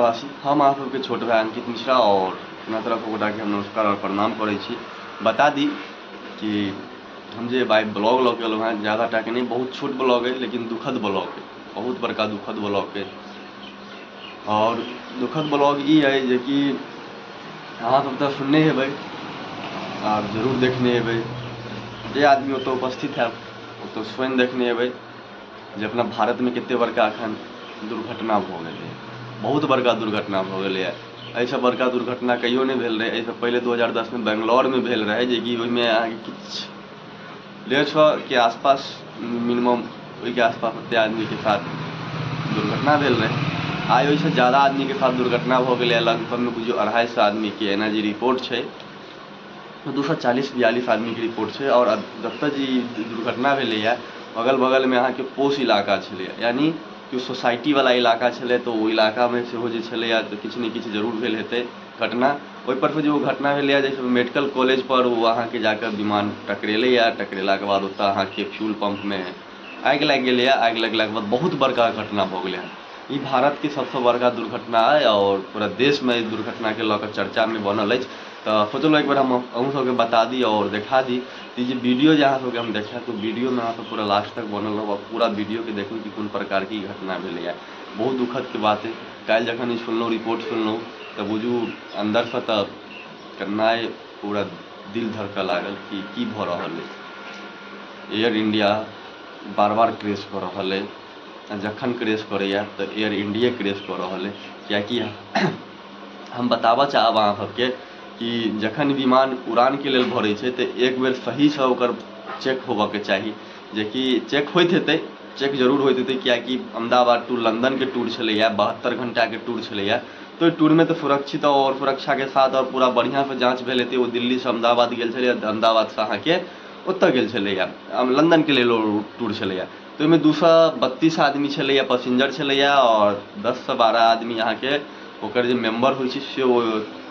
वासी हम आप सबके छोट भाई अंकित मिश्रा और अपना तरफ गोटा के हम नमस्कार और प्रणाम करै छी। बता दी कि हम जे भाई ब्लॉग लऽ के एलहुँ हैं, ज़्यादा टाके नहीं, बहुत छोट ब्लॉग है लेकिन दुखद ब्लॉग है, बहुत बड़का दुखद ब्लॉग है। और दुखद ब्लॉग ई है जे कि अहाँ सब तऽ सुनने हेबै और जरूर देखने हेबै, जे आदमी ओतऽ उपस्थित है ओतऽ स्वयं देखने हेबै जे अपना भारत में कते बड़का एखन दुर्घटना भऽ गेलै, बहुत बड़का दुर्घटना भऽ गेलै। एहिसँ बड़का दुर्घटना कहियो नहीं भेल रहै। एहिसँ पहिले 2010 में बेंगलौर में भेल रहै, जे कि ओहिमे अहाँके किछु 150 के आसपास मिनिमम ओहिके आसपास ओतेक आदमी के साथ दुर्घटना भेल रहै। आइ ओहिसँ ज़्यादा आदमी के साथ दुर्घटना भऽ गेलै, लगभग में बुझियौ 250 आदमी के एना जे रिपोर्ट छै 240-42 आदमी के रिपोर्ट छै। और जतऽ जे दुर्घटना भेलैए अगल बगल में अहाँके पोश इलाका छलैए, यानी कि सोसाइटी वाला इलाका छलै, तो ओ इलाका में सेहो जे छलैए तऽ किछु ने किछु जरूर भेल हेतै घटना। ओहिपर से जे ओ घटना भेलैए जैसे मेडिकल कॉलेज पर ओ अहाँके जाकऽ विमान टकरेलैए, टकरेलाके बाद ओतऽ अहाँके फ्यूल पंप में आगि लागि गेलैए। आगि लगलाके बाद बहुत बड़का घटना भऽ गेलै हँ। ई भारत के सबसँ बड़का दुर्घटना अइ और पूरा देश में इस दुर्घटना के लऽ कऽ चर्चा में बनल अछि। तऽ सोचलहुँ एक बेर हम अहूँ सबके बता दी और देखा दी। तो ये वीडियो जे अहाँ सबके हम देखाएब, तो वीडियो में अहाँ सब पूरा लास्ट तक बनल रहब, पूरा वीडियो के देखू कि कोन प्रकार की घटना भेलैए। बहुत दुखद के बात है। काल्हि जखन ई सुनलहुँ, रिपोर्ट सुनलहुँ, तऽ बुझू अन्दरसँ तऽ केनाइ पूरा दिल धड़कऽ लागल कि की भऽ रहल है। एयर इंडिया बार बार क्रैश कऽ रहल है, जखन क्रैश करैए तऽ एयर इंडिया क्रैश कऽ रहल है। किएकि हम बताबऽ चाहब अहाँ सबके कि जखन विमान उड़ान के लेल भरै छै तऽ एक बेर सहीसँ ओकर चेक होबऽके चाही, जेकि चेक होइत हेतै, चेक जरूर होइत हेतै। किएकि अहमदाबाद टू लंदन के टूर छलैए, 72 घंटा के टूर छलैए, तो ओहि टूर में तऽ सुरक्षित और सुरक्षा के साथ और पूरा बढ़िआँसँ जाँच भेल हेतै। ओ दिल्लीसँ अहमदाबाद गेल छलै, अहमदाबादसँ अहाँके ओतऽ गेल छलैए, लंदन के लेल ओ टूर छलैए। तो ओहिमे 232 आदमी छलैए, पैसेंजर छलैए, और 10 से 12 आदमी अहाँके ओकर जे मेम्बर होइ छै से ओ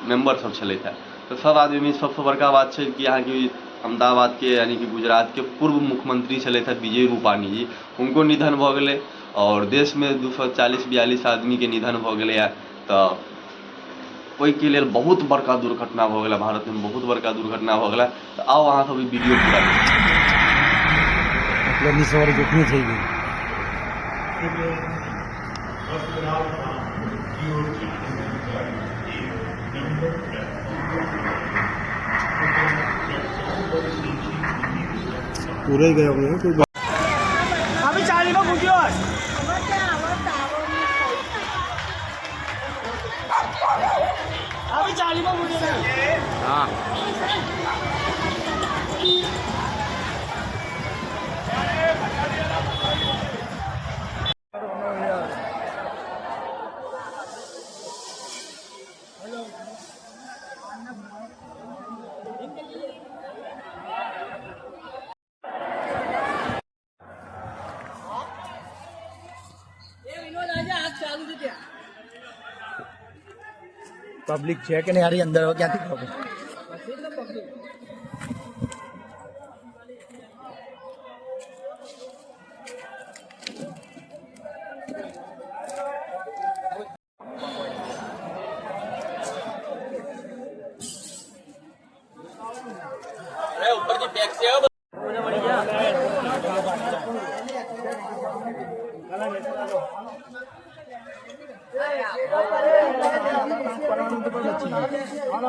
मेम्बर सब छलथि हैं। तऽ सब आदमी सबसँ बड़का बात छै कि अहाँके अहमदाबाद के यानी कि गुजरात के पूर्व मुख्यमंत्री छलथि हैं विजय रूपानी जी, हुनको निधन भऽ गेलै। और देश में 240-42 आदमी के निधन भऽ गेलैए। तऽ ओहिके लेल बहुत बड़का दुर्घटना भऽ गेलै, भारत में बहुत बड़का दुर्घटना भऽ गेलै। तऽ आओ अहाँ सब ई वीडियो पूरा देखियौ। मतलब सवारी जोखमी થઈ ગઈ। પૂરાઈ ગયા હોય કોઈ अभी चाली में पूछियो अभी चाली में पूछियो हाँ પબ્લિક છે કે નહીં હારી અંદર ક્યાંથી ખબર? अरे ऊपर की बैग से मुझे बढ़ गया हाँ